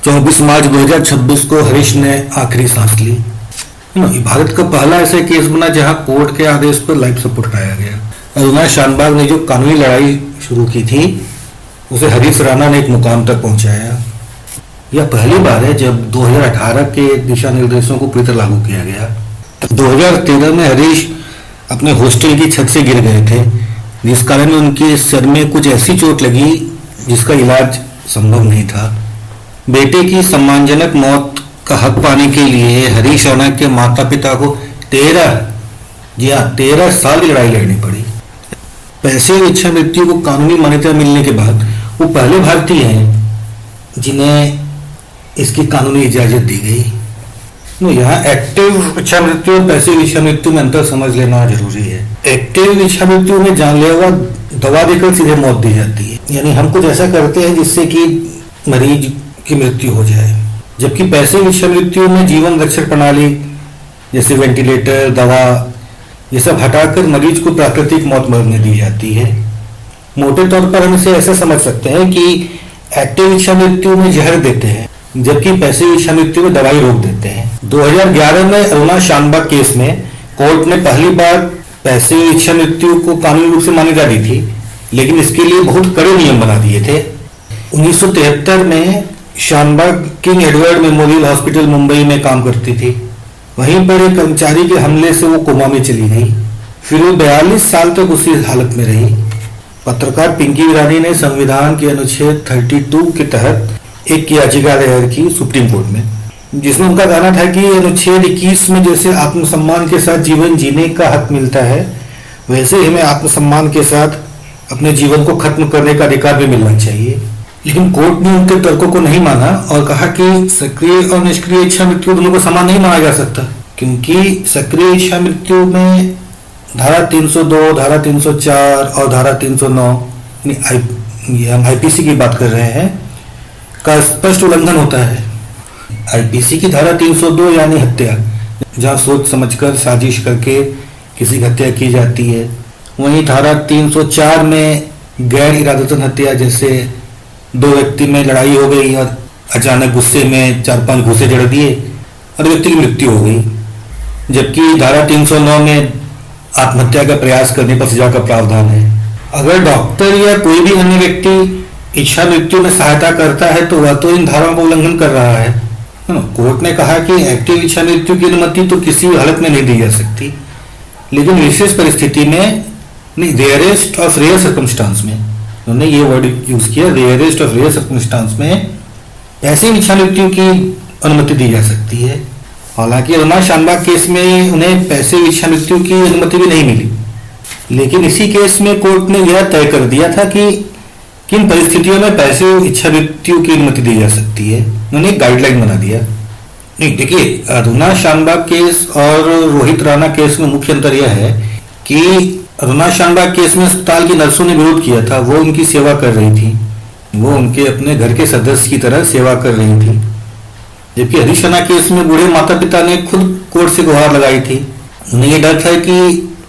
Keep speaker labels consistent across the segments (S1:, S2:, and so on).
S1: 24 मार्च 2026 को हरीश ने आखिरी सांस ली। ये भारत का पहला ऐसा केस बना जहां कोर्ट के आदेश पर लाइफ सपोर्ट हटाया गया। अरुणा शानबाग ने जो कानूनी लड़ाई शुरू की थी उसे हरीश राणा ने एक मुकाम तक पहुंचाया। यह पहली बार है जब 2018 के दिशा निर्देशों को पूरी तरह लागू किया गया। 2013 में हरीश अपने हॉस्टल की छत से गिर गए थे, जिस कारण उनके सिर में कुछ ऐसी चोट लगी जिसका इलाज संभव नहीं था। बेटे की सम्मानजनक मौत का हक पाने के लिए हरीश राणा के माता पिता को 13 साल की लड़ाई लड़नी पड़ी। पैसे और इच्छा मृत्यु को कानूनी मान्यता मिलने के बाद वो पहले भारतीय हैं जिन्हें इसकी कानूनी इजाजत दी गई। यहाँ एक्टिव इच्छा मृत्यु और पैसिव इच्छा मृत्यु में अंतर समझ लेना जरूरी है। एक्टिव इच्छा मृत्यु में जानलेवा दवा देकर सीधे मौत दी जाती है, यानी हम कुछ ऐसा करते हैं जिससे कि मरीज की मृत्यु हो जाए। जबकि पैसिव इच्छा मृत्यु में जीवन रक्षक प्रणाली जैसे वेंटिलेटर, दवा ये सब हटाकर मरीज को प्राकृतिक मौत मरने दी जाती है। मोटे तौर पर हम इसे ऐसा समझ सकते हैं कि एक्टिव इच्छा मृत्यु में जहर देते हैं, जबकि पैसिव इच्छा मृत्यु में दवाई रोक देते हैं। 2011 में अरुणा शानबाग केस में कोर्ट ने पहली बार पैसिव इच्छा मृत्यु को कानूनी रूप से मान्यता दी थी, लेकिन इसके लिए बहुत कड़े नियम बना दिए थे। 1973 में Shanbaug King Edward Memorial Hospital Mumbai में काम करती थी। वहीं पर एक कर्मचारी के हमले से वो कोमा में चली गई। फिर वो 42 साल तक उसी हालत में रही। पत्रकार पिंकी ईरानी ने संविधान के अनुच्छेद 32 के तहत एक याचिका दायर की सुप्रीम कोर्ट में, जिसमें उनका कहना था कि अनुच्छेद 21 में जैसे आत्मसम्मान के साथ जीवन जीने का हक मिलता है, वैसे ही हमें आत्मसम्मान के साथ अपने जीवन को खत्म करने का अधिकार भी मिलना चाहिए। लेकिन कोर्ट ने उनके तर्कों को नहीं माना और कहा कि सक्रिय और निष्क्रिय इच्छा मृत्यु दोनों को समान नहीं माना जा सकता, क्योंकि सक्रिय इच्छा मृत्यु में धारा 302, धारा 304 और धारा 309 हम आईपीसी की बात कर रहे हैं का स्पष्ट उल्लंघन होता है। आईपीसी की धारा 302 यानी हत्या, जहां सोच समझकर साजिश करके किसी की हत्या की जाती है। वहीं धारा 304 में गैर इरादतन हत्या, जैसे दो व्यक्ति में लड़ाई हो गई और अचानक गुस्से में 4-5 घूंसे जड़ दिए और व्यक्ति की मृत्यु हो गई। जबकि धारा 309 में आत्महत्या का प्रयास करने पर सजा का प्रावधान है। अगर डॉक्टर या कोई भी अन्य व्यक्ति इच्छा मृत्यु में सहायता करता है तो वह तो इन धाराओं का उल्लंघन कर रहा है। कोर्ट ने कहा कि एक्टिव इच्छा मृत्यु की अनुमति तो किसी हालत में नहीं दी जा सकती, लेकिन विशेष परिस्थिति में, रेयरेस्ट ऑफ रेयर सर्कमस्टांस में, उन्होंने ये वर्ड यूज किया, रेयरेस्ट ऑफ रेयर सर्कमस्टांस में पैसिव इच्छा मृत्यु की अनुमति दी जा सकती है। हालांकि अरुणा शानबाग केस में उन्हें पैसिव इच्छा मृत्यु की अनुमति भी नहीं मिली, लेकिन इसी केस में कोर्ट ने यह तय कर दिया था कि किन परिस्थितियों में पैसिव इच्छा मृत्यु की अनुमति दी जा सकती है। उन्होंने एक गाइडलाइन बना दिया। नहीं, देखिए, अरुणा शानबाग केस और रोहित राणा केस में मुख्य अंतर यह है कि अरुणा शानबाग केस में अस्पताल की नर्सों ने विरोध किया था, वो उनकी सेवा कर रही थी, वो उनके अपने घर के सदस्य की तरह सेवा कर रही थी। जबकि हरीश राणा केस में बूढ़े माता पिता ने खुद कोर्ट से गुहार लगाई थी। उन्हें यह डर था कि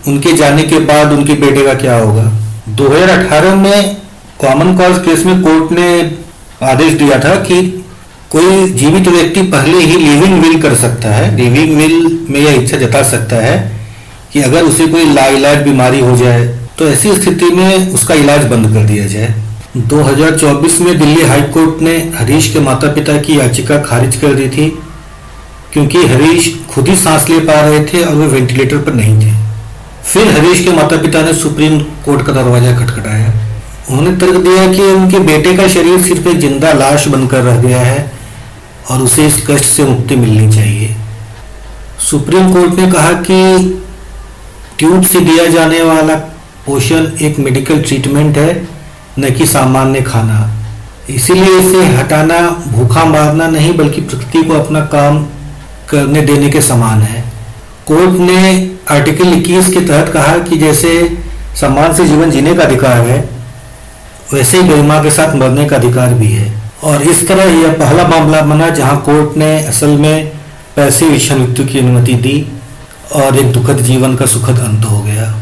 S1: उनके जाने के बाद उनके बेटे का क्या होगा। 2018 में कॉमन कॉज केस में कोर्ट ने आदेश दिया था कि कोई जीवित व्यक्ति पहले ही लिविंग विल कर सकता है। लिविंग विल में यह इच्छा जता सकता है कि अगर उसे कोई लाइलाज बीमारी हो जाए तो ऐसी स्थिति में उसका इलाज बंद कर दिया जाए। 2024 में दिल्ली हाई कोर्ट ने हरीश के माता पिता की याचिका खारिज कर दी थी, क्योंकि हरीश खुद ही सांस ले पा रहे थे और वे वेंटिलेटर पर नहीं थे। फिर हरीश के माता पिता ने सुप्रीम कोर्ट का दरवाजा खटखटाया। उन्होंने तर्क दिया कि उनके बेटे का शरीर सिर्फ एक जिंदा लाश बनकर रह गया है और उसे इस कष्ट से मुक्ति मिलनी चाहिए। सुप्रीम कोर्ट ने कहा कि ट्यूब से दिया जाने वाला पोषण एक मेडिकल ट्रीटमेंट है, न कि सामान्य खाना। इसीलिए इसे हटाना भूखा मारना नहीं, बल्कि प्रकृति को अपना काम करने देने के समान है। कोर्ट ने आर्टिकल 21 के तहत कहा कि जैसे सम्मान से जीवन जीने का अधिकार है, वैसे ही गरिमा के साथ मरने का अधिकार भी है। और इस तरह यह पहला मामला बना जहां कोर्ट ने असल में पैसिव इच्छा मृत्यु की अनुमति दी और एक दुखद जीवन का सुखद अंत हो गया।